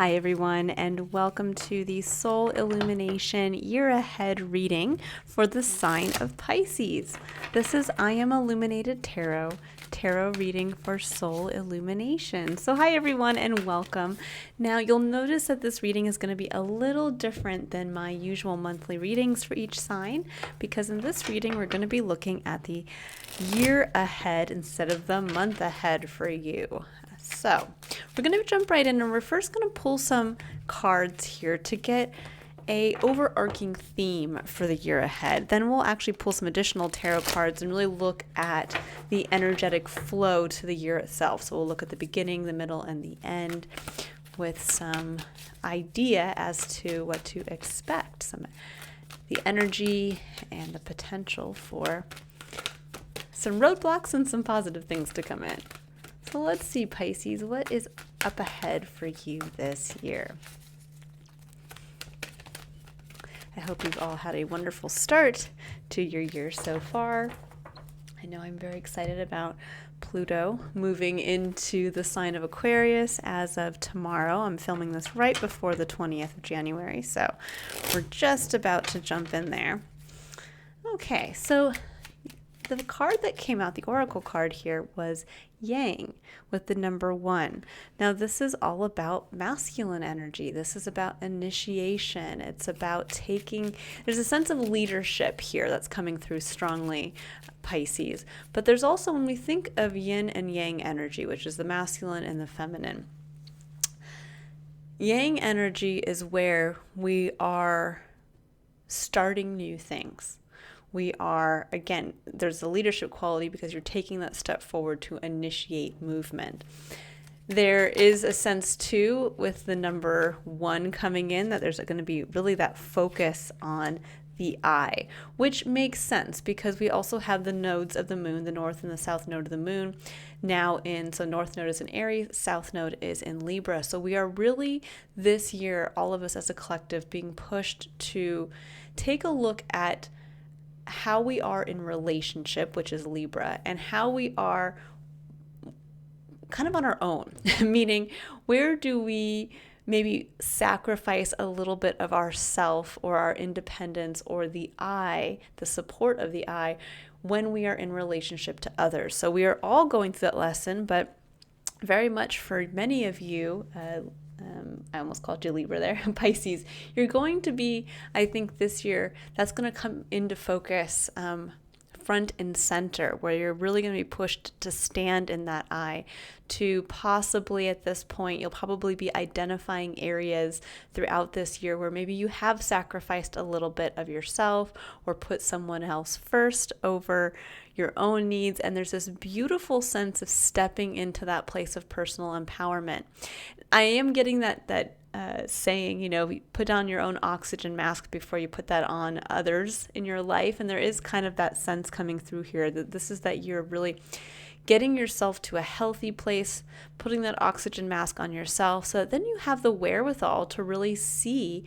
Hi everyone, and welcome to the Soul Illumination Year Ahead reading for the sign of Pisces. This is I Am Illuminated Tarot reading for Soul Illumination. So hi everyone and welcome. Now you'll notice that this reading is going to be a little different than my usual monthly readings for each sign, because in this reading we're going to be looking at the year ahead instead of the month ahead for you. So we're going to jump right in, and we're first going to pull some cards here to get a overarching theme for the year ahead. Then we'll actually pull some additional tarot cards and really look at the energetic flow to the year itself. So we'll look at the beginning, the middle, and the end with some idea as to what to expect, the energy and the potential for some roadblocks and some positive things to come in. So let's see, Pisces, what is up ahead for you this year? I hope you've all had a wonderful start to your year so far. I know I'm very excited about Pluto moving into the sign of Aquarius as of tomorrow. I'm filming this right before the 20th of January, so we're just about to jump in there. Okay, so the card that came out, the oracle card here, was Yang with the number 1. Now this is all about masculine energy. This is about initiation. It's about there's a sense of leadership here that's coming through strongly, Pisces. But there's also, when we think of yin and yang energy, which is the masculine and the feminine, yang energy is where we are starting new things. We are, again, there's a leadership quality because you're taking that step forward to initiate movement. There is a sense too with the number 1 coming in that there's going to be really that focus on the eye, which makes sense because we also have the nodes of the moon, the north and the south node of the moon so north node is in Aries, south node is in Libra. So we are really this year, all of us as a collective, being pushed to take a look at how we are in relationship, which is Libra, and how we are kind of on our own, meaning where do we maybe sacrifice a little bit of ourself or our independence or the support of the I, when we are in relationship to others. So we are all going through that lesson, but very much for many of you, I almost called you Libra there, Pisces, you're going to be, I think this year, that's going to come into focus front and center, where you're really going to be pushed to stand in that eye, to possibly at this point, you'll probably be identifying areas throughout this year where maybe you have sacrificed a little bit of yourself or put someone else first over your own needs. And there's this beautiful sense of stepping into that place of personal empowerment. I am getting that saying, put on your own oxygen mask before you put that on others in your life. And there is kind of that sense coming through here that this is that you're really getting yourself to a healthy place, putting that oxygen mask on yourself so that then you have the wherewithal to really see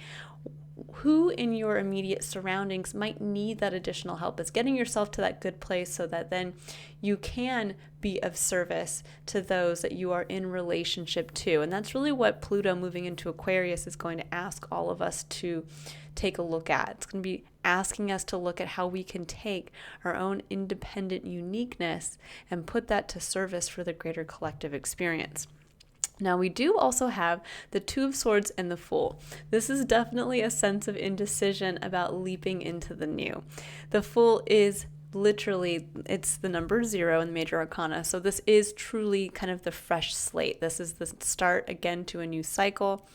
who in your immediate surroundings might need that additional help. It's getting yourself to that good place so that then you can be of service to those that you are in relationship to. And that's really what Pluto moving into Aquarius is going to ask all of us to take a look at. It's going to be asking us to look at how we can take our own independent uniqueness and put that to service for the greater collective experience. Now, we do also have the Two of Swords and the Fool. This is definitely a sense of indecision about leaping into the new. The Fool is literally, it's the number 0 in the major arcana. So this is truly kind of the fresh slate. This is the start again to a new cycle.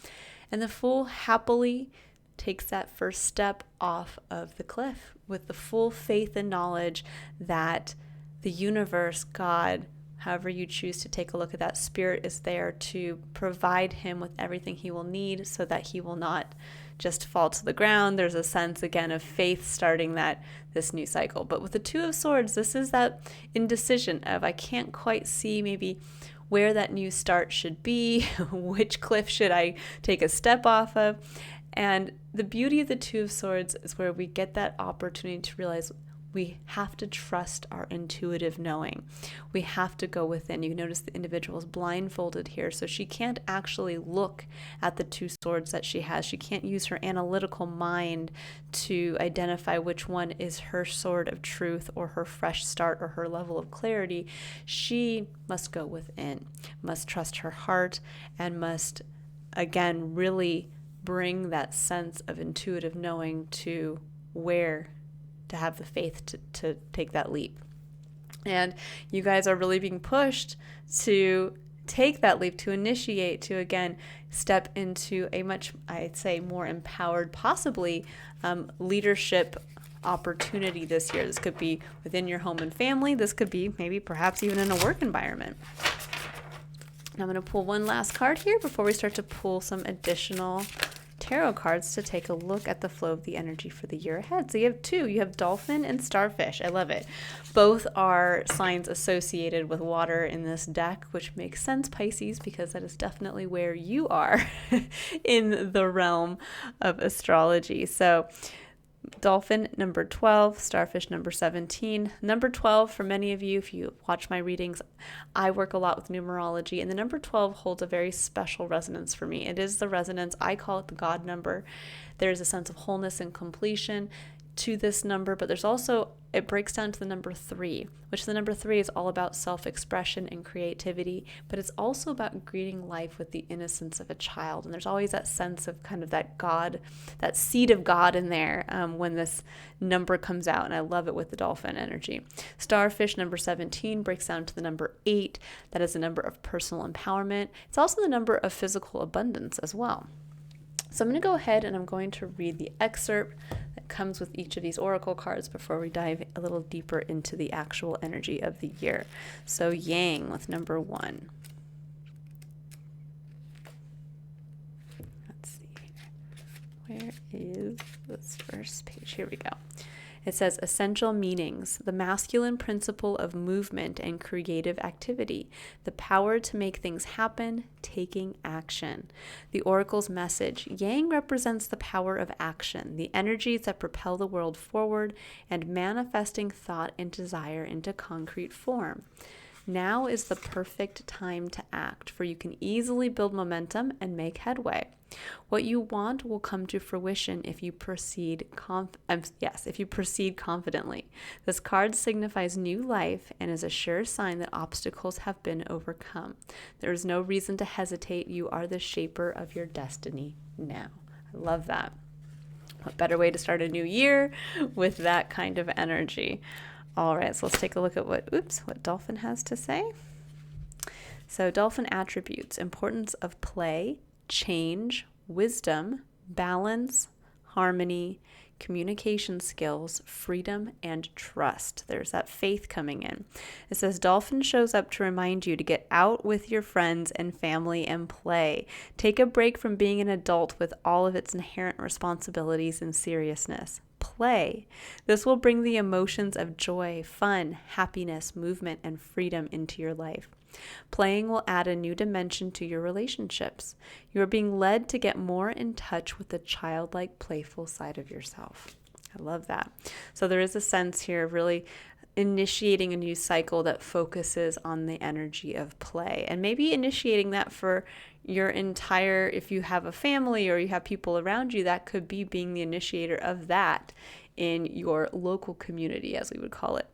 And the Fool happily takes that first step off of the cliff with the full faith and knowledge that the universe, God, however you choose to take a look at that, spirit is there to provide him with everything he will need so that he will not just fall to the ground. There's a sense, again, of faith starting this new cycle. But with the Two of Swords, this is that indecision of I can't quite see maybe where that new start should be, which cliff should I take a step off of. And the beauty of the Two of Swords is where we get that opportunity to realize we have to trust our intuitive knowing. We have to go within. You notice the individual is blindfolded here, so she can't actually look at the two swords that she has. She can't use her analytical mind to identify which one is her sword of truth or her fresh start or her level of clarity. She must go within, must trust her heart, and must, again, really bring that sense of intuitive knowing to where to have the faith to take that leap. And you guys are really being pushed to take that leap, to initiate, to again step into a much, I'd say, more empowered, possibly leadership opportunity this year. This could be within your home and family. This could be maybe perhaps even in a work environment. I'm going to pull one last card here before we start to pull some additional tarot cards to take a look at the flow of the energy for the year ahead. So you have two. You have dolphin and starfish. I love it. Both are signs associated with water in this deck, which makes sense, Pisces, because that is definitely where you are in the realm of astrology. So dolphin, number 12, starfish, number 17. Number 12, for many of you, if you watch my readings, I work a lot with numerology, and the number 12 holds a very special resonance for me. It is the resonance, I call it the God number. There's a sense of wholeness and completion to this number, but there's also, it breaks down to the number 3, which the number 3 is all about self-expression and creativity, but it's also about greeting life with the innocence of a child. And there's always that sense of kind of that God, that seed of God in there when this number comes out, and I love it with the dolphin energy. Starfish, number 17, breaks down to the number 8. That is the number of personal empowerment. It's also the number of physical abundance as well. So I'm going to go ahead and I'm going to read the excerpt that comes with each of these oracle cards before we dive a little deeper into the actual energy of the year. So Yang with number 1. Let's see. Where is this first page? Here we go. It says essential meanings, the masculine principle of movement and creative activity, the power to make things happen, taking action. The oracle's message, Yang represents the power of action, the energies that propel the world forward and manifesting thought and desire into concrete form. Now is the perfect time to act, for you can easily build momentum and make headway. What you want will come to fruition if you proceed confidently. This card signifies new life and is a sure sign that obstacles have been overcome. There is no reason to hesitate. You are the shaper of your destiny now. I love that. What better way to start a new year with that kind of energy? All right, so let's take a look at what dolphin has to say. So dolphin attributes: importance of play, change, wisdom, balance, harmony, communication skills, freedom, and trust. There's that faith coming in. It says dolphin shows up to remind you to get out with your friends and family and play. Take a break from being an adult with all of its inherent responsibilities and seriousness. Play. This will bring the emotions of joy, fun, happiness, movement, and freedom into your life. Playing will add a new dimension to your relationships. You are being led to get more in touch with the childlike, playful side of yourself. I love that. So there is a sense here of really initiating a new cycle that focuses on the energy of play, and maybe initiating that for your entire, if you have a family or you have people around you, that could be being the initiator of that in your local community, as we would call it.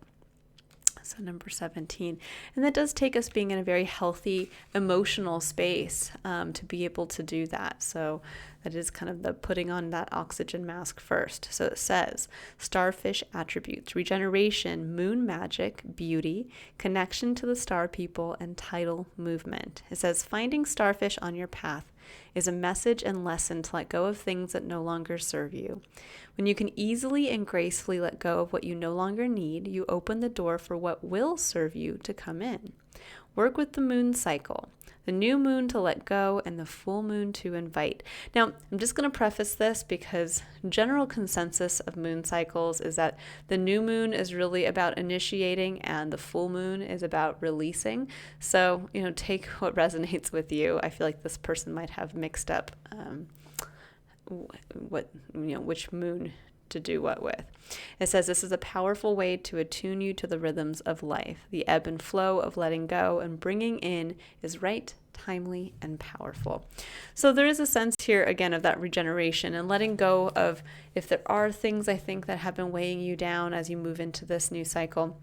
So number 17. And that does take us being in a very healthy emotional space to be able to do that. So that is kind of the putting on that oxygen mask first. So it says starfish attributes: regeneration, moon magic, beauty, connection to the star people, and tidal movement. It says finding starfish on your path is a message and lesson to let go of things that no longer serve you. When you can easily and gracefully let go of what you no longer need, you open the door for what will serve you to come in. Work with the moon cycle, the new moon to let go and the full moon to invite. Now, I'm just going to preface this because general consensus of moon cycles is that the new moon is really about initiating and the full moon is about releasing. So, take what resonates with you. I feel like this person might have mixed up which moon to do what with. It says this is a powerful way to attune you to the rhythms of life. The ebb and flow of letting go and bringing in is right, timely, and powerful. So there is a sense here, again, of that regeneration and letting go of, if there are things I think that have been weighing you down as you move into this new cycle,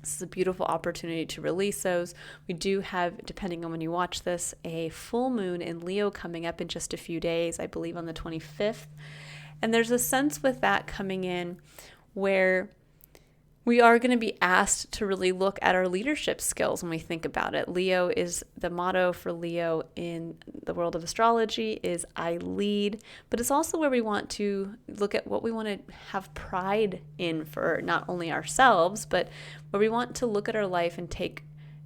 this is a beautiful opportunity to release those. We do have, depending on when you watch this, a full moon in Leo coming up in just a few days, I believe on the 25th. And there's a sense with that coming in where we are going to be asked to really look at our leadership skills when we think about it. Leo is the motto for Leo in the world of astrology is I lead, but it's also where we want to look at what we want to have pride in for not only ourselves, but where we want to look at our life and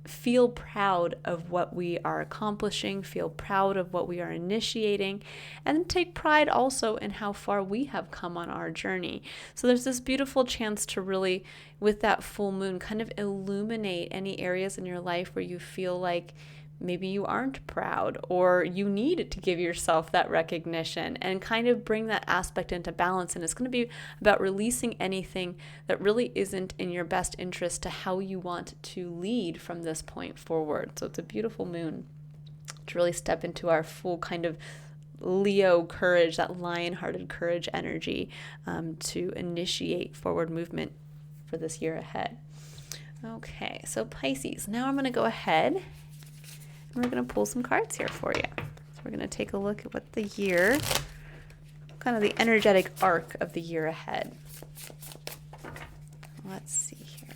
feel proud of what we are accomplishing, feel proud of what we are initiating, and take pride also in how far we have come on our journey. So there's this beautiful chance to really, with that full moon, kind of illuminate any areas in your life where you feel like maybe you aren't proud or you need to give yourself that recognition and kind of bring that aspect into balance. And it's going to be about releasing anything that really isn't in your best interest to how you want to lead from this point forward. So it's a beautiful moon to really step into our full kind of Leo courage, that lion-hearted courage energy, to initiate forward movement for this year ahead. Okay, so Pisces, now I'm going to go ahead and we're going to pull some cards here for you. So we're going to take a look at what the year, kind of the energetic arc of the year ahead. Let's see here.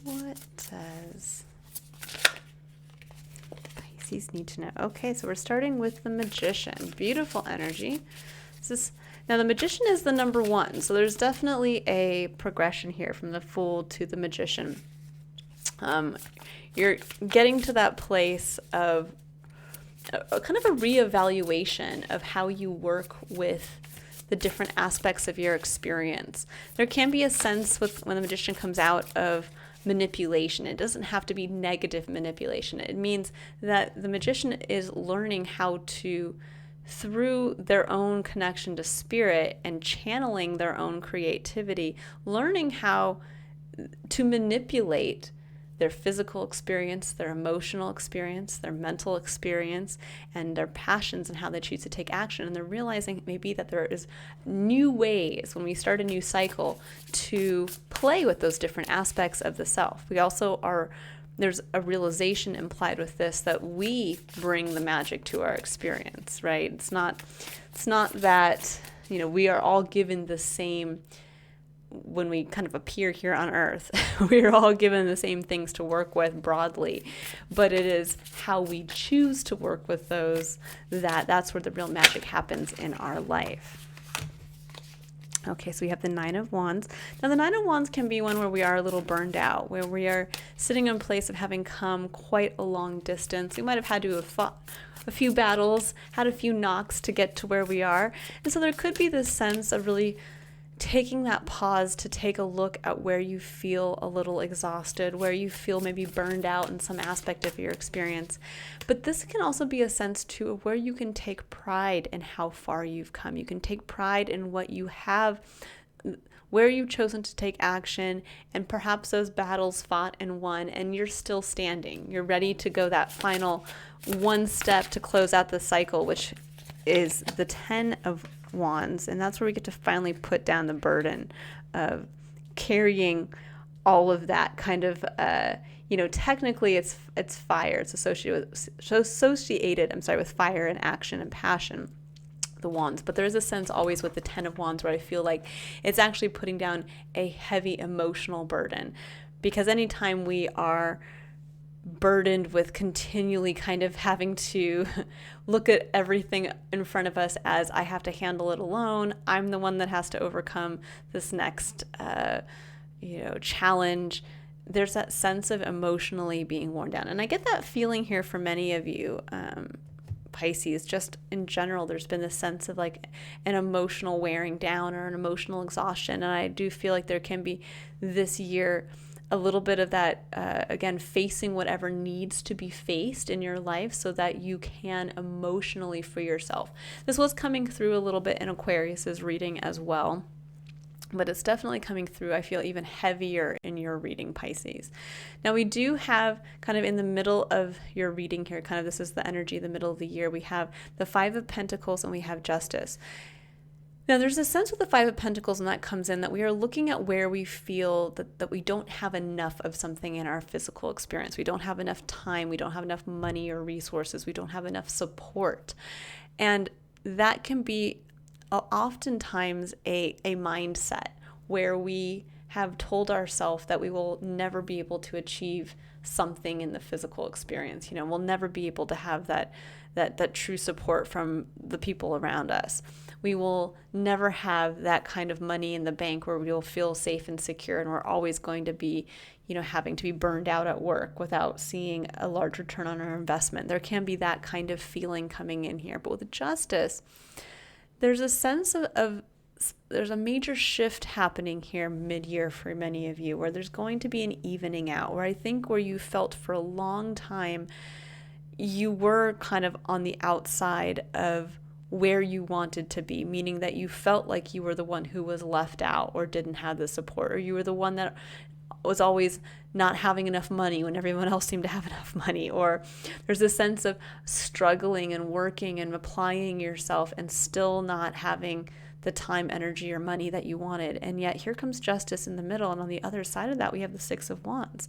What does Pisces need to know? Okay, so we're starting with the Magician. Beautiful energy. Now, the Magician is the number one, so there's definitely a progression here from the Fool to the Magician. You're getting to that place of kind of a reevaluation of how you work with the different aspects of your experience. There can be a sense when the Magician comes out of manipulation. It doesn't have to be negative manipulation. It means that the Magician is learning how to, through their own connection to spirit and channeling their own creativity, learning how to manipulate their physical experience, their emotional experience, their mental experience, and their passions and how they choose to take action. And they're realizing maybe that there is new ways when we start a new cycle to play with those different aspects of the self. We also there's a realization implied with this that we bring the magic to our experience, right? It's not that, we are all given the same, when we kind of appear here on earth, we are all given the same things to work with broadly, but it is how we choose to work with those that's where the real magic happens in our life. Okay, so we have the Nine of Wands. Now, the Nine of Wands can be one where we are a little burned out, where we are sitting in a place of having come quite a long distance. We might have had to have fought a few battles, had a few knocks to get to where we are. And so there could be this sense of really taking that pause to take a look at where you feel a little exhausted, where you feel maybe burned out in some aspect of your experience. But this can also be a sense too of where you can take pride in how far you've come. You can take pride in what you have, where you've chosen to take action, and perhaps those battles fought and won, and you're still standing. You're ready to go that final one step to close out the cycle, which is the 10 of Wands, and that's where we get to finally put down the burden of carrying all of that kind of technically it's fire. It's associated with fire and action and passion, the Wands. But there is a sense always with the 10 of Wands where I feel like it's actually putting down a heavy emotional burden, because anytime we are burdened with continually kind of having to look at everything in front of us as I have to handle it alone, I'm the one that has to overcome this next challenge, there's that sense of emotionally being worn down. And I get that feeling here for many of you Pisces. Just in general, there's been this sense of like an emotional wearing down or an emotional exhaustion, and I do feel like there can be this year a little bit of that, again, facing whatever needs to be faced in your life so that you can emotionally free yourself. This was coming through a little bit in Aquarius's reading as well, but it's definitely coming through, I feel, even heavier in your reading, Pisces. Now, we do have kind of in the middle of your reading here, kind of this is the energy, the middle of the year, we have the Five of Pentacles and we have Justice. Now, there's a sense with the Five of Pentacles, and that comes in that we are looking at where we feel that we don't have enough of something in our physical experience. We don't have enough time. We don't have enough money or resources. We don't have enough support. And that can be oftentimes a mindset where we have told ourselves that we will never be able to achieve something in the physical experience. We'll never be able to have that true support from the people around us. We will never have that kind of money in the bank where we will feel safe and secure, and we're always going to be, having to be burned out at work without seeing a large return on our investment. There can be that kind of feeling coming in here. But with Justice, there's a sense of there's a major shift happening here mid-year for many of you, where there's going to be an evening out, where I think where you felt for a long time you were kind of on the outside of where you wanted to be, meaning that you felt like you were the one who was left out or didn't have the support, or you were the one that was always not having enough money when everyone else seemed to have enough money, or there's a sense of struggling and working and applying yourself and still not having the time, energy, or money that you wanted. And yet here comes Justice in the middle, and on the other side of that we have the Six of Wands,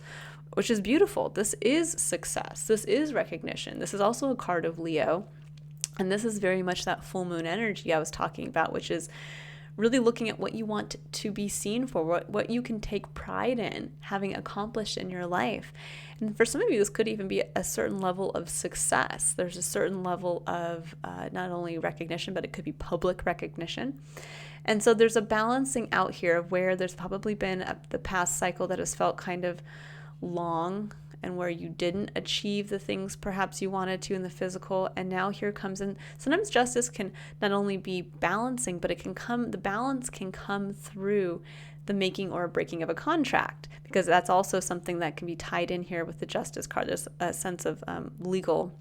which is beautiful. This is success. This is recognition. This is also a card of Leo. And this is very much that full moon energy I was talking about, which is really looking at what you want to be seen for, what you can take pride in having accomplished in your life. And for some of you, this could even be a certain level of success. There's a certain level of not only recognition, but it could be public recognition. And so there's a balancing out here of where there's probably been the past cycle that has felt kind of long, and where you didn't achieve the things perhaps you wanted to in the physical. And now here comes in, sometimes Justice can not only be balancing, but the balance can come through the making or breaking of a contract, because that's also something that can be tied in here with the Justice card. There's a sense of legal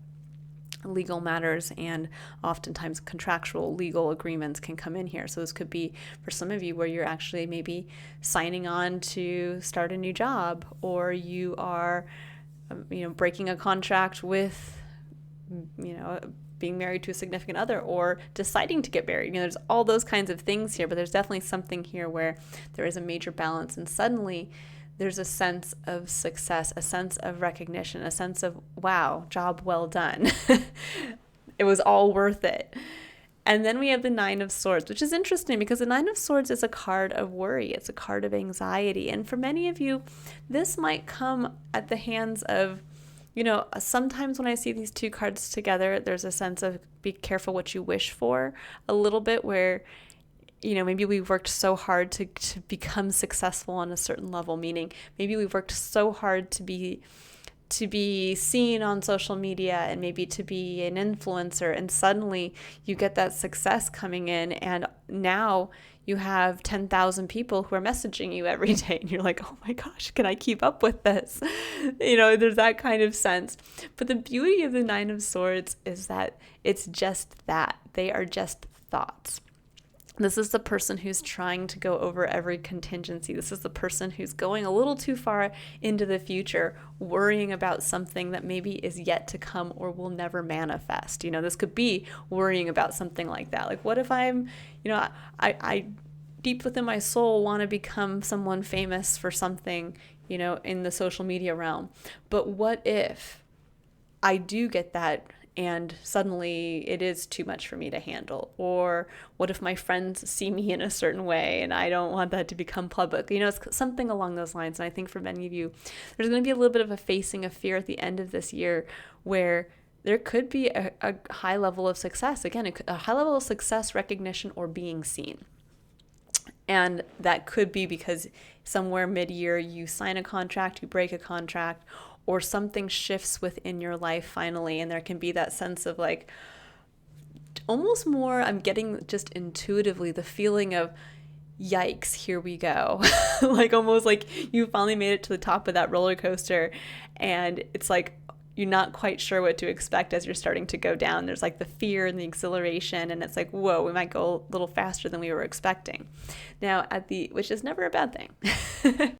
matters, and oftentimes contractual legal agreements can come in here. So this could be for some of you where you're actually maybe signing on to start a new job, or you are breaking a contract with being married to a significant other, or deciding to get married. There's all those kinds of things here, but there's definitely something here where there is a major balance, and suddenly there's a sense of success, a sense of recognition, a sense of, wow, job well done. It was all worth it. And then we have the Nine of Swords, which is interesting because the Nine of Swords is a card of worry. It's a card of anxiety. And for many of you, this might come at the hands of, sometimes when I see these two cards together, there's a sense of be careful what you wish for, a little bit where, maybe we worked so hard to become successful on a certain level, meaning maybe we've worked so hard to be seen on social media and maybe to be an influencer, and suddenly you get that success coming in, and now you have 10,000 people who are messaging you every day, and you're like, oh my gosh, can I keep up with this? There's that kind of sense. But the beauty of the Nine of Swords is that it's just that. They are just thoughts. This is the person who's trying to go over every contingency. This is the person who's going a little too far into the future, worrying about something that maybe is yet to come or will never manifest. This could be worrying about something like that. Like, what if I'm, I deep within my soul want to become someone famous for something, in the social media realm. But what if I do get that and suddenly it is too much for me to handle? Or what if my friends see me in a certain way and I don't want that to become public? It's something along those lines. And I think for many of you, there's going to be a little bit of a facing of fear at the end of this year where there could be a high level of success. Again, a high level of success, recognition, or being seen. And that could be because somewhere mid-year you sign a contract, you break a contract, or something shifts within your life finally, and there can be that sense of like, almost more, I'm getting just intuitively the feeling of yikes, here we go. Like almost like you finally made it to the top of that roller coaster, and it's like you're not quite sure what to expect as you're starting to go down. There's like the fear and the exhilaration, and it's like, whoa, we might go a little faster than we were expecting. Now which is never a bad thing.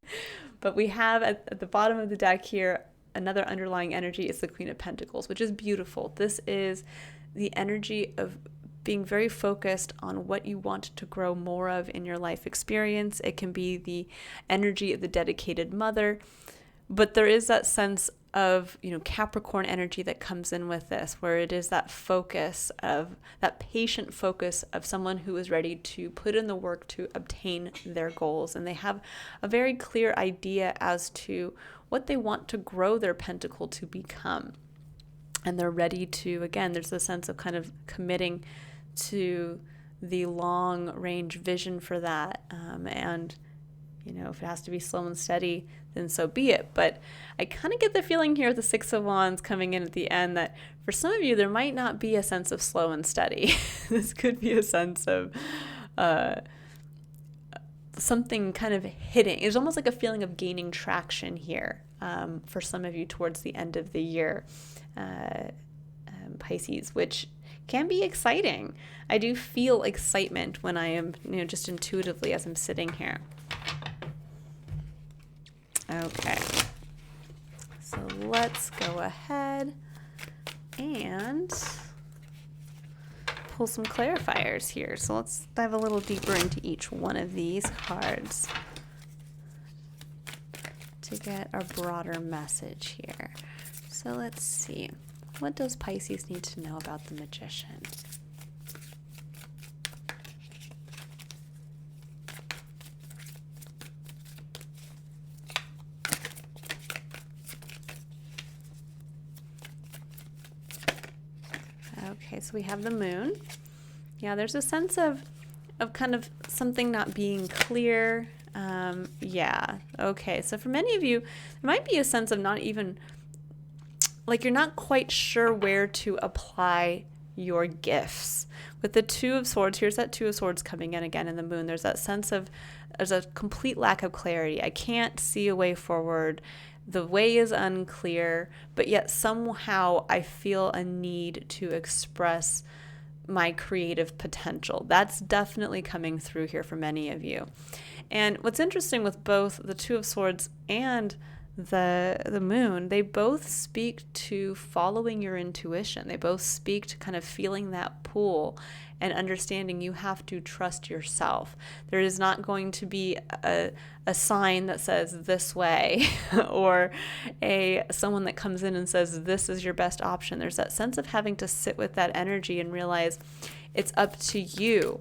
But we have at the bottom of the deck here, another underlying energy is the Queen of Pentacles, which is beautiful. This is the energy of being very focused on what you want to grow more of in your life experience. It can be the energy of the dedicated mother, but there is that sense of, Capricorn energy that comes in with this, where it is that focus of that patient focus of someone who is ready to put in the work to obtain their goals. And they have a very clear idea as to what they want to grow their pentacle to become. And they're ready to, again, there's a sense of kind of committing to the long range vision for that. And, if it has to be slow and steady, then so be it. But I kind of get the feeling here with the Six of Wands coming in at the end that for some of you, there might not be a sense of slow and steady. This could be a sense of something kind of hitting. It's almost like a feeling of gaining traction here for some of you towards the end of the year, Pisces, which can be exciting. I do feel excitement when I am, just intuitively as I'm sitting here. Okay, so let's go ahead and pull some clarifiers here. So let's dive a little deeper into each one of these cards to get a broader message here. So let's see. What does Pisces need to know about the Magician? Okay, so we have the Moon. Yeah, there's a sense of kind of something not being clear. Yeah, okay. So for many of you, there might be a sense of not even, like you're not quite sure where to apply your gifts. With the Two of Swords, here's that Two of Swords coming in again in the Moon. There's that sense of, there's a complete lack of clarity. I can't see a way forward. The way is unclear, but yet somehow I feel a need to express my creative potential. That's definitely coming through here for many of you. And what's interesting with both the Two of Swords and the Moon, they both speak to following your intuition. They both speak to kind of feeling that pull and understanding you have to trust yourself. There is not going to be a sign that says this way or someone that comes in and says this is your best option. There's that sense of having to sit with that energy and realize it's up to you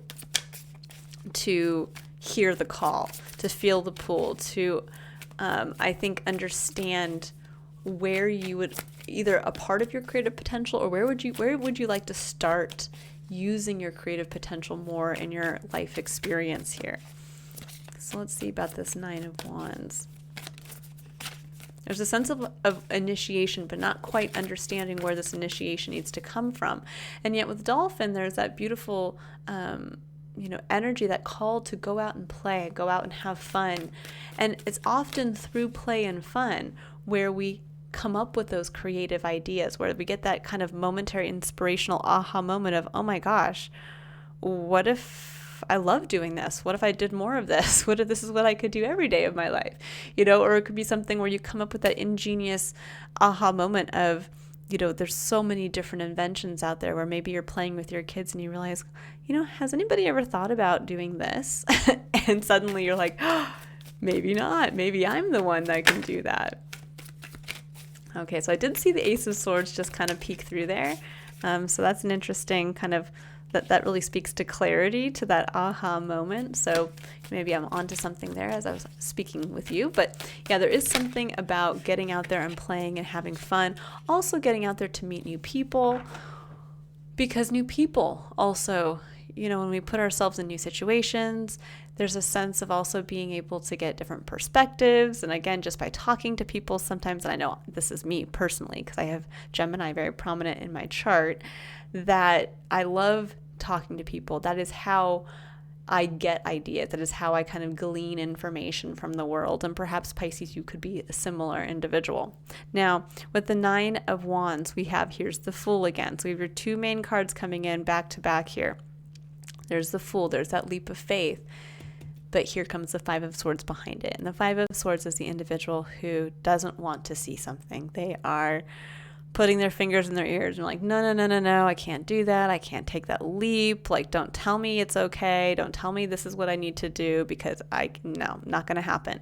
to hear the call, to feel the pull, to I think understand where you would either a part of your creative potential or where would you like to start using your creative potential more in your life experience here. So let's see about this Nine of Wands. There's a sense of initiation, but not quite understanding where this initiation needs to come from. And yet with Dolphin, there's that beautiful energy, that call to go out and play, go out and have fun. And it's often through play and fun where we come up with those creative ideas, where we get that kind of momentary inspirational aha moment of, oh my gosh, what if I love doing this? What if I did more of this? What if this is what I could do every day of my life? Or it could be something where you come up with that ingenious aha moment of, there's so many different inventions out there where maybe you're playing with your kids and you realize, has anybody ever thought about doing this? And suddenly you're like, oh, maybe not. Maybe I'm the one that can do that. Okay, so I did see the Ace of Swords just kind of peek through there. So that's an interesting kind of, that really speaks to clarity, to that aha moment. So maybe I'm onto something there as I was speaking with you. But yeah, there is something about getting out there and playing and having fun. Also getting out there to meet new people, because new people also, when we put ourselves in new situations, there's a sense of also being able to get different perspectives. And again, just by talking to people sometimes, and I know this is me personally, because I have Gemini very prominent in my chart, that I love talking to people. That is how I get ideas. That is how I kind of glean information from the world. And perhaps Pisces, you could be a similar individual. Now, with the 9 of Wands, here's the Fool again. So we have your 2 main cards coming in back to back here. There's the Fool. There's that leap of faith. But here comes the 5 of Swords behind it. And the 5 of Swords is the individual who doesn't want to see something. They are putting their fingers in their ears and like, no, I can't do that. I can't take that leap. Like, don't tell me it's okay. Don't tell me this is what I need to do, because no, not going to happen.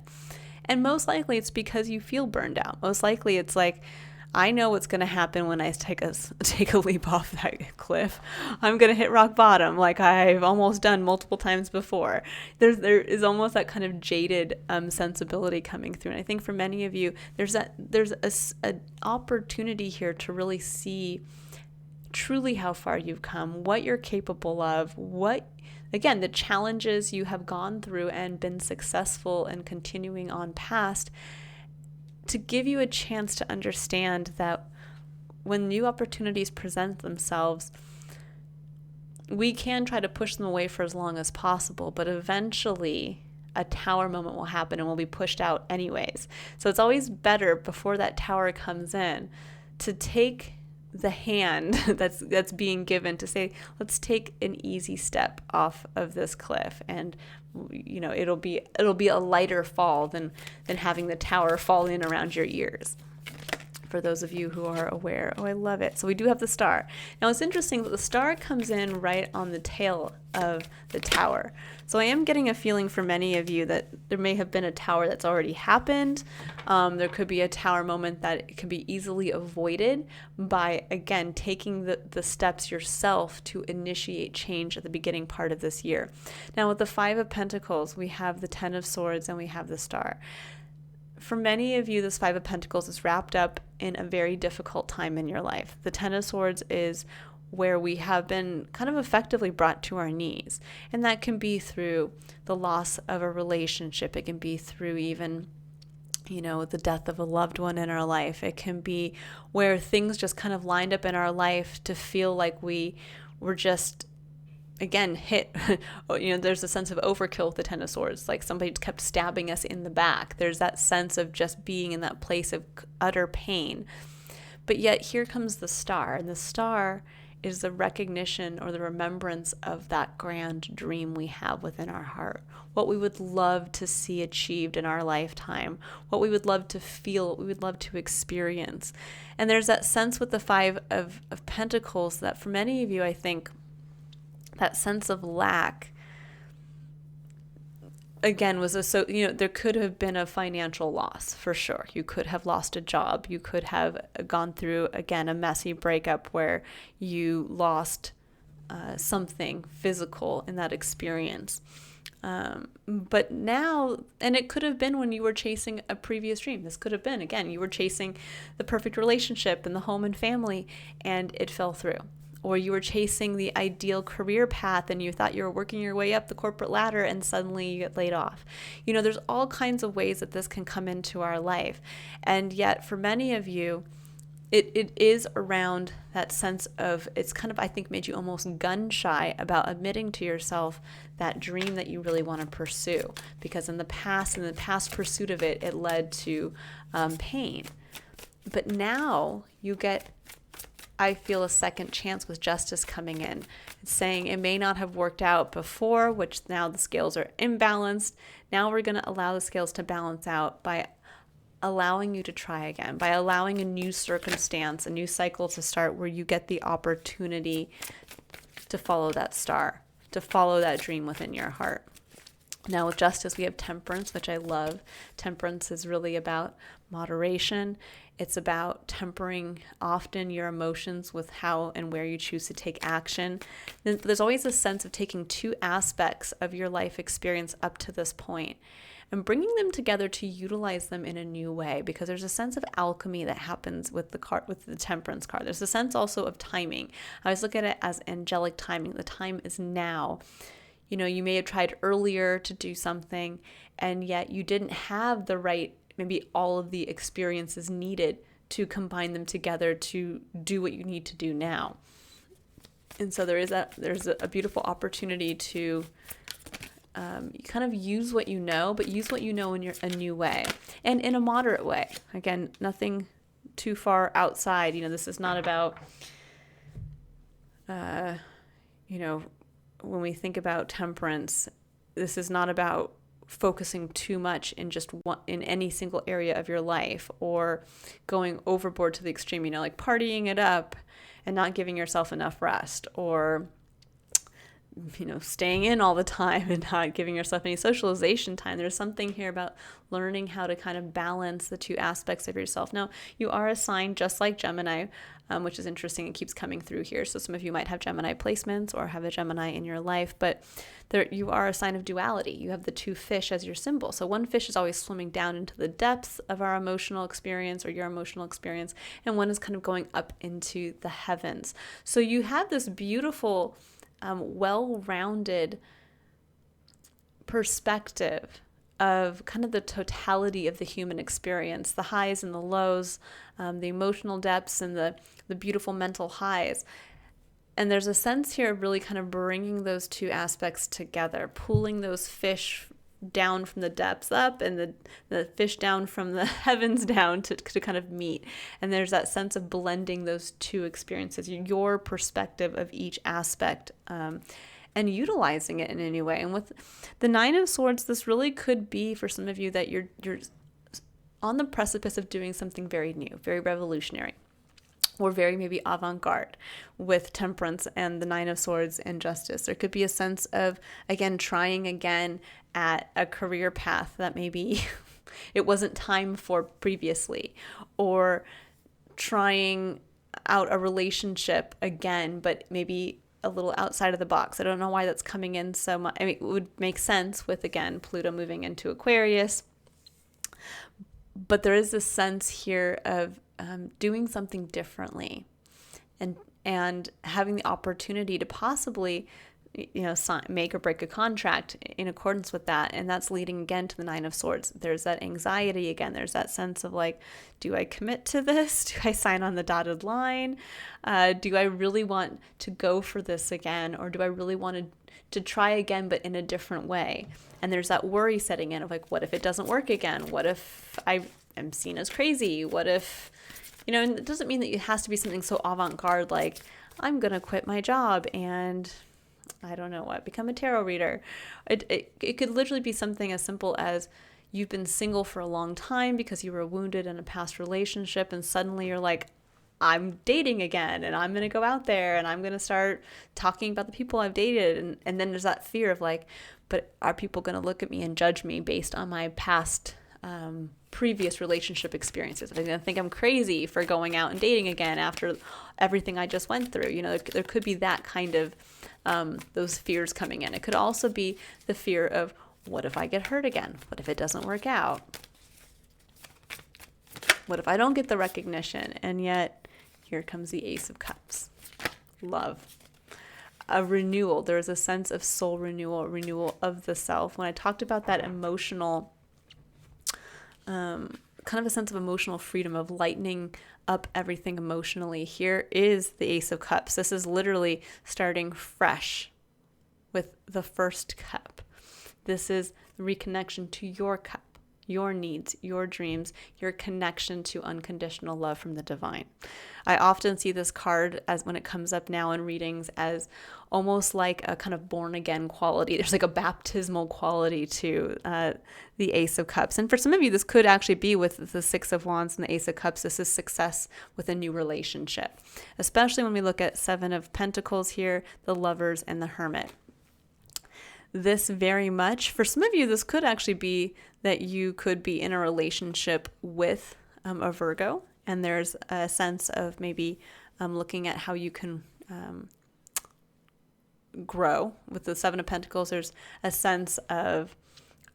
And most likely it's because you feel burned out. Most likely it's like, I know what's going to happen when I take a leap off that cliff. I'm going to hit rock bottom, like I've almost done multiple times before. There is almost that kind of jaded sensibility coming through. And I think for many of you, there's an opportunity here to really see truly how far you've come, what you're capable of, again, the challenges you have gone through and been successful and continuing on past, to give you a chance to understand that when new opportunities present themselves, we can try to push them away for as long as possible, but eventually a tower moment will happen and we'll be pushed out anyways. So it's always better before that tower comes in to take the hand that's being given, to say, let's take an easy step off of this cliff, and it'll be a lighter fall than having the tower fall in around your ears. For those of you who are aware. Oh, I love it. So we do have the Star. Now it's interesting that the Star comes in right on the tail of the Tower. So I am getting a feeling for many of you that there may have been a Tower that's already happened. There could be a Tower moment that can be easily avoided by, again, taking the steps yourself to initiate change at the beginning part of this year. Now with the 5 of Pentacles, we have the 10 of Swords and we have the Star. For many of you, this 5 of Pentacles is wrapped up in a very difficult time in your life. The 10 of Swords is where we have been kind of effectively brought to our knees. And that can be through the loss of a relationship. It can be through even, the death of a loved one in our life. It can be where things just kind of lined up in our life to feel like we were just, again, hit. There's a sense of overkill with the 10 of Swords, like somebody kept stabbing us in the back. There's that sense of just being in that place of utter pain. But yet here comes the Star, and the Star is the recognition or the remembrance of that grand dream we have within our heart, what we would love to see achieved in our lifetime, what we would love to feel, what we would love to experience. And there's that sense with the 5 of Pentacles that for many of you, I think, that sense of lack, again, was there could have been a financial loss for sure. You could have lost a job. You could have gone through, again, a messy breakup where you lost something physical in that experience. But now, and it could have been when you were chasing a previous dream. This could have been, again, you were chasing the perfect relationship and the home and family, and it fell through. Or you were chasing the ideal career path and you thought you were working your way up the corporate ladder and suddenly you get laid off. There's all kinds of ways that this can come into our life. And yet for many of you, it is around that sense of, it's kind of, I think, made you almost gun shy about admitting to yourself that dream that you really want to pursue. Because in the past pursuit of it, it led to pain. But now you get, I feel, a second chance with justice coming in. It's saying it may not have worked out before, which now the scales are imbalanced. Now we're going to allow the scales to balance out by allowing you to try again, by allowing a new circumstance, a new cycle to start where you get the opportunity to follow that star, to follow that dream within your heart. Now with justice, we have temperance, which I love. Temperance is really about moderation. It's about tempering often your emotions with how and where you choose to take action. There's always a sense of taking 2 aspects of your life experience up to this point and bringing them together to utilize them in a new way, because there's a sense of alchemy that happens with the temperance card. There's a sense also of timing. I always look at it as angelic timing. The time is now. You may have tried earlier to do something, and yet you didn't have the right, maybe all of the experiences needed to combine them together to do what you need to do now. And so there's a beautiful opportunity to you kind of use what you know, but use what you know in a new way and in a moderate way. Again, nothing too far outside. This is not about, when we think about temperance, this is not about focusing too much in just one, in any single area of your life, or going overboard to the extreme, like partying it up and not giving yourself enough rest, or staying in all the time and not giving yourself any socialization time. There's something here about learning how to kind of balance the two aspects of yourself. Now, you are a sign just like Gemini, which is interesting. It keeps coming through here. So some of you might have Gemini placements or have a Gemini in your life, but you are a sign of duality. You have the two fish as your symbol. So one fish is always swimming down into the depths of our emotional experience or your emotional experience, and one is kind of going up into the heavens. So you have this beautiful well-rounded perspective of kind of the totality of the human experience, the highs and the lows, the emotional depths and the beautiful mental highs. And there's a sense here of really kind of bringing those two aspects together, pulling those fish down from the depths up and the fish down from the heavens down to kind of meet. And there's that sense of blending those two experiences, your perspective of each aspect, and utilizing it in any way. And with the Nine of Swords, this really could be for some of you that you're on the precipice of doing something very new, very revolutionary, or very maybe avant-garde with Temperance and the Nine of Swords and Justice. There could be a sense of, again, trying again at a career path that maybe it wasn't time for previously, or trying out a relationship again, but maybe a little outside of the box. I don't know why that's coming in so much. I mean, it would make sense with, again, Pluto moving into Aquarius, but there is this sense here of doing something differently, and having the opportunity to possibly, make or break a contract in accordance with that. And that's leading again to the Nine of Swords. There's that anxiety again. There's that sense of like, do I commit to this? Do I sign on the dotted line? Do I really want to go for this again? Or do I really want to try again, but in a different way? And there's that worry setting in of like, what if it doesn't work again? What if I am seen as crazy? What if, and it doesn't mean that it has to be something so avant-garde, like I'm going to quit my job and I don't know what, become a tarot reader. It could literally be something as simple as you've been single for a long time because you were wounded in a past relationship, and suddenly you're like, I'm dating again, and I'm going to go out there and I'm going to start talking about the people I've dated. And then there's that fear of like, but are people going to look at me and judge me based on my past previous relationship experiences? Are they going to think I'm crazy for going out and dating again after everything I just went through? There could be that kind of those fears coming in. It could also be the fear of, what if I get hurt again? What if it doesn't work out? What if I don't get the recognition? And yet here comes the Ace of Cups. Love. A renewal. There's a sense of soul renewal of the self. When I talked about that emotional, kind of a sense of emotional freedom, of lightening up everything emotionally, here is the Ace of Cups. This is literally starting fresh with the first cup. This is reconnection to your cup, your needs, your dreams, your connection to unconditional love from the divine. I often see this card, as when it comes up now in readings, as almost like a kind of born again quality. There's like a baptismal quality to the Ace of Cups. And for some of you, this could actually be with the Six of Wands and the Ace of Cups. This is success with a new relationship, especially when we look at Seven of Pentacles here, the Lovers, and the Hermit. This very much, for some of you, this could actually be that you could be in a relationship with a Virgo, and there's a sense of maybe looking at how you can grow. With the Seven of Pentacles, there's a sense of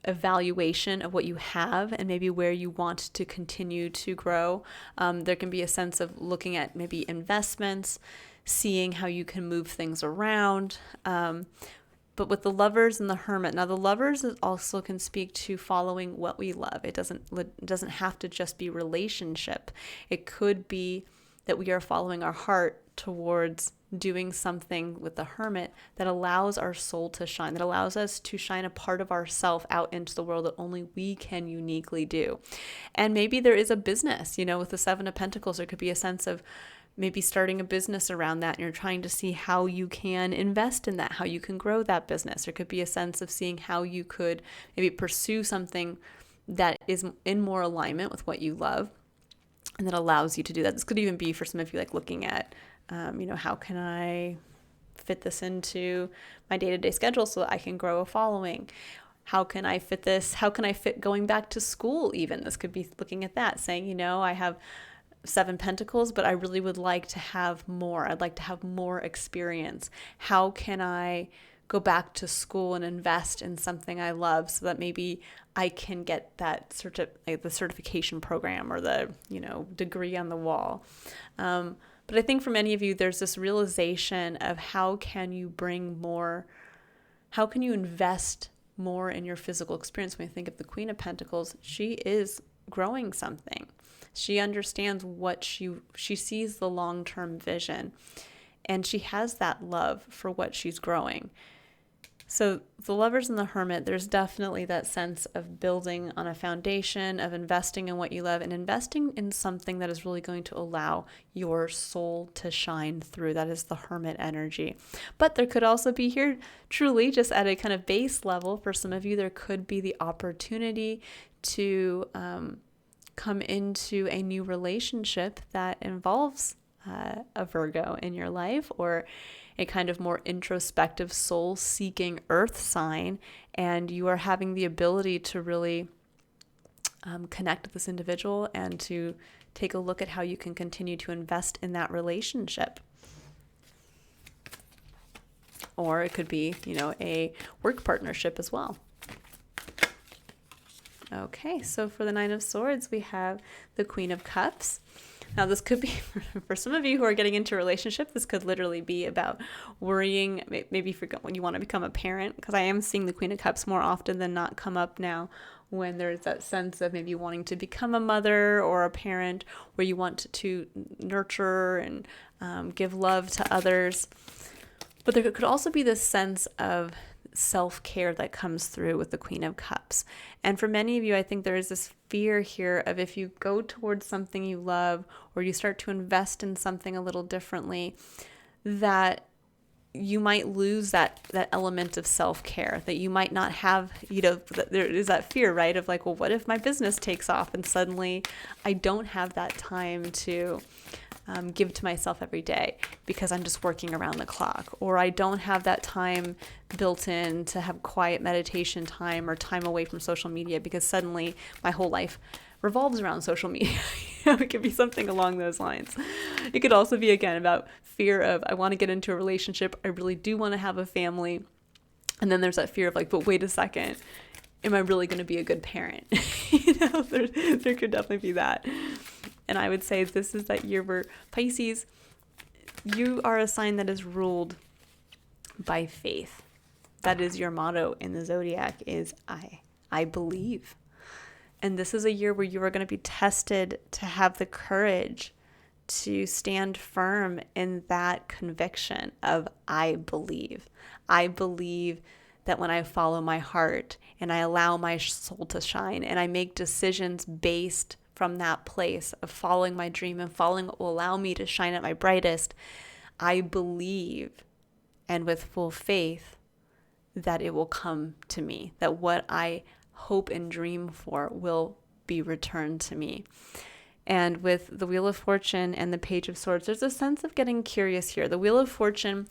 evaluation of what you have and maybe where you want to continue to grow. There can be a sense of looking at maybe investments, seeing how you can move things around. But with the Lovers and the Hermit, now the Lovers also can speak to following what we love. It doesn't have to just be relationship. It could be that we are following our heart towards doing something with the Hermit that allows our soul to shine, that allows us to shine a part of ourself out into the world that only we can uniquely do. And maybe there is a business, with the Seven of Pentacles, there could be a sense of maybe starting a business around that, and you're trying to see how you can invest in that, how you can grow that business. There could be a sense of seeing how you could maybe pursue something that is in more alignment with what you love and that allows you to do that. This could even be for some of you like looking at, how can I fit this into my day-to-day schedule so that I can grow a following? How can I fit this? How can I fit going back to school even? This could be looking at that, saying, I have 7 Pentacles, but I really would like to have more. I'd like to have more experience. How can I go back to school and invest in something I love so that maybe I can get that the certification program or the, degree on the wall. But I think for many of you, there's this realization of how can you invest more in your physical experience. When you think of the Queen of Pentacles, she is growing something. She understands what she sees the long-term vision, and she has that love for what she's growing. So the Lovers and the Hermit, there's definitely that sense of building on a foundation, of investing in what you love and investing in something that is really going to allow your soul to shine through. That is the Hermit energy. But there could also be here truly just at a kind of base level, for some of you, there could be the opportunity to come into a new relationship that involves a Virgo in your life, or a kind of more introspective soul-seeking earth sign, and you are having the ability to really connect with this individual and to take a look at how you can continue to invest in that relationship. Or it could be, a work partnership as well. Okay, so for the Nine of Swords, we have the Queen of Cups. Now, this could be, for some of you who are getting into a relationship, this could literally be about worrying, maybe for when you want to become a parent, because I am seeing the Queen of Cups more often than not come up now when there's that sense of maybe wanting to become a mother or a parent, where you want to nurture and give love to others. But there could also be this sense of self-care that comes through with the Queen of Cups. And for many of you, I think there is this fear here of, if you go towards something you love, or you start to invest in something a little differently, that you might lose that element of self-care, that you might not have, there is that fear, right? Of like, well, what if my business takes off and suddenly I don't have that time to give to myself every day because I'm just working around the clock, or I don't have that time built in to have quiet meditation time or time away from social media because suddenly my whole life revolves around social media. It could be something along those lines. It could also be, again, about fear of, I want to get into a relationship, I really do want to have a family, and then there's that fear of like, but wait a second, am I really going to be a good parent? There could definitely be that. And I would say this is that year where Pisces, you are a sign that is ruled by faith. That is your motto in the Zodiac, is I believe. And this is a year where you are going to be tested to have the courage to stand firm in that conviction of I believe. I believe that when I follow my heart and I allow my soul to shine and I make decisions based from that place of following my dream and following what will allow me to shine at my brightest, I believe, and with full faith, that it will come to me, that what I hope and dream for will be returned to me. And with the Wheel of Fortune and the Page of Swords, there's a sense of getting curious here. The Wheel of Fortune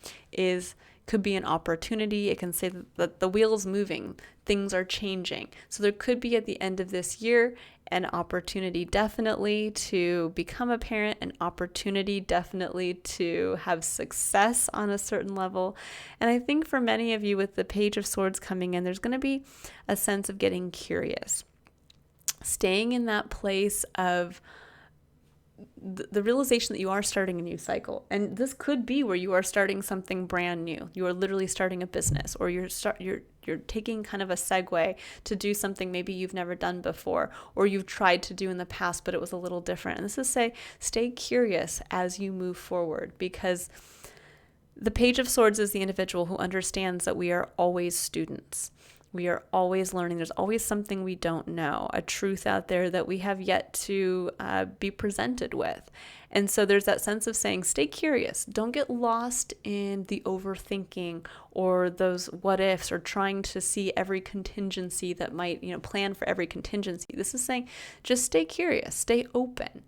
could be an opportunity. It can say that the wheel is moving, things are changing. So there could be at the end of this year an opportunity definitely to become a parent, an opportunity definitely to have success on a certain level. And I think for many of you with the Page of Swords coming in, there's going to be a sense of getting curious, staying in that place of the realization that you are starting a new cycle. And this could be where you are starting something brand new. You are literally starting a business, or you're taking kind of a segue to do something maybe you've never done before, or you've tried to do in the past, but it was a little different. And this is stay curious as you move forward, because the Page of Swords is the individual who understands that we are always students. We are always learning. There's always something we don't know, a truth out there that we have yet to be presented with. And so there's that sense of saying, stay curious. Don't get lost in the overthinking or those what ifs, or trying to see every contingency that might, plan for every contingency. This is saying, just stay curious, stay open.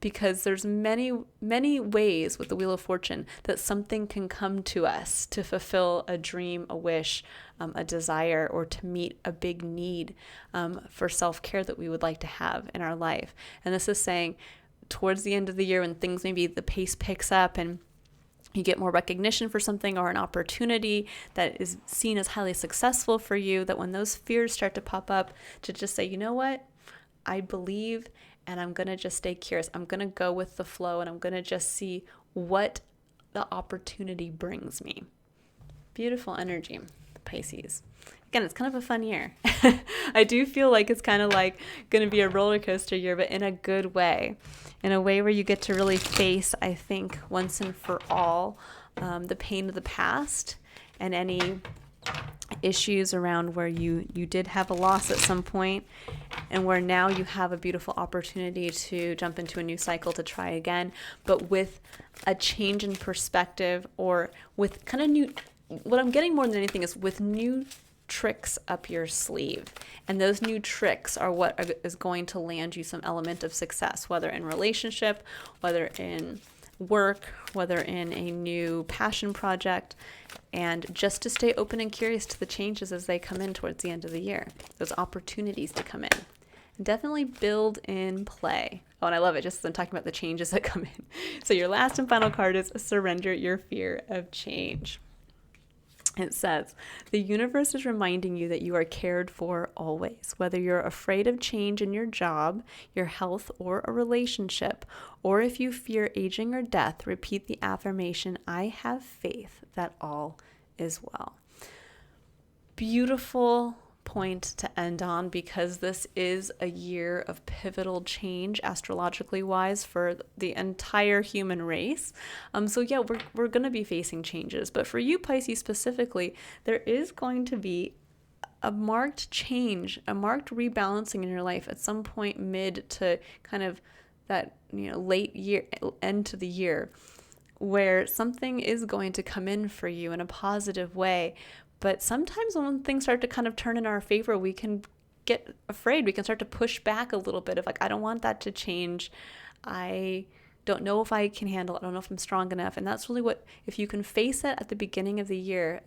Because there's many, many ways with the Wheel of Fortune that something can come to us to fulfill a dream, a wish, a desire, or to meet a big need for self-care that we would like to have in our life. And this is saying, towards the end of the year, when things, maybe the pace picks up and you get more recognition for something, or an opportunity that is seen as highly successful for you, that when those fears start to pop up, to just say, you know what, I believe, and I'm going to just stay curious. I'm going to go with the flow, and I'm going to just see what the opportunity brings me. Beautiful energy, Pisces. Again, it's kind of a fun year. I do feel like it's kind of like going to be a roller coaster year, but in a good way. In a way where you get to really face, I think, once and for all, the pain of the past and any issues around where you did have a loss at some point, and where now you have a beautiful opportunity to jump into a new cycle, to try again, but with a change in perspective, or with kind of new, what I'm getting more than anything is with new tricks up your sleeve. And those new tricks are what is going to land you some element of success, whether in relationship, whether in work, whether in a new passion project, and just to stay open and curious to the changes as they come in towards the end of the year, those opportunities to come in. And definitely build in play. Oh, and I love it, just as I'm talking about the changes that come in. So your last and final card is surrender your fear of change. It says, the universe is reminding you that you are cared for always, whether you're afraid of change in your job, your health, or a relationship, or if you fear aging or death, repeat the affirmation, I have faith that all is well. Beautiful point to end on, because this is a year of pivotal change, astrologically wise, for the entire human race. So yeah, we're going to be facing changes, but for you, Pisces specifically, there is going to be a marked change, a marked rebalancing in your life at some point mid to kind of that, late year, end to the year, where something is going to come in for you in a positive way. But sometimes when things start to kind of turn in our favor, we can get afraid. We can start to push back a little bit of like, I don't want that to change. I don't know if I can handle it. I don't know if I'm strong enough. And that's really what, if you can face it at the beginning of the year,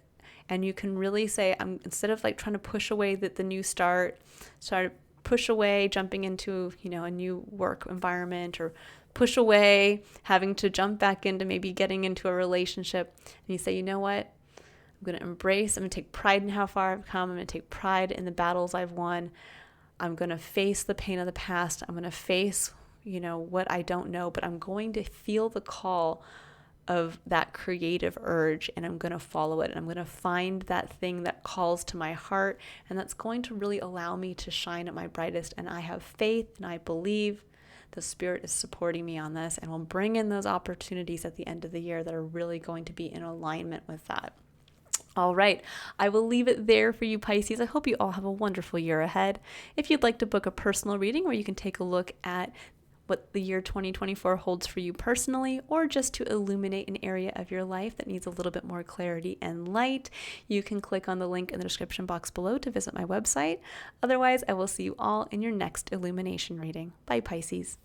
and you can really say, instead of like trying to push away the new start push away jumping into, a new work environment, or push away having to jump back into maybe getting into a relationship. And you say, you know what? I'm going to embrace, I'm going to take pride in how far I've come. I'm going to take pride in the battles I've won. I'm going to face the pain of the past. I'm going to face, what I don't know, but I'm going to feel the call of that creative urge, and I'm going to follow it. And I'm going to find that thing that calls to my heart, and that's going to really allow me to shine at my brightest. And I have faith, and I believe the Spirit is supporting me on this, and will bring in those opportunities at the end of the year that are really going to be in alignment with that. All right, I will leave it there for you, Pisces. I hope you all have a wonderful year ahead. If you'd like to book a personal reading where you can take a look at what the year 2024 holds for you personally, or just to illuminate an area of your life that needs a little bit more clarity and light, you can click on the link in the description box below to visit my website. Otherwise, I will see you all in your next illumination reading. Bye, Pisces.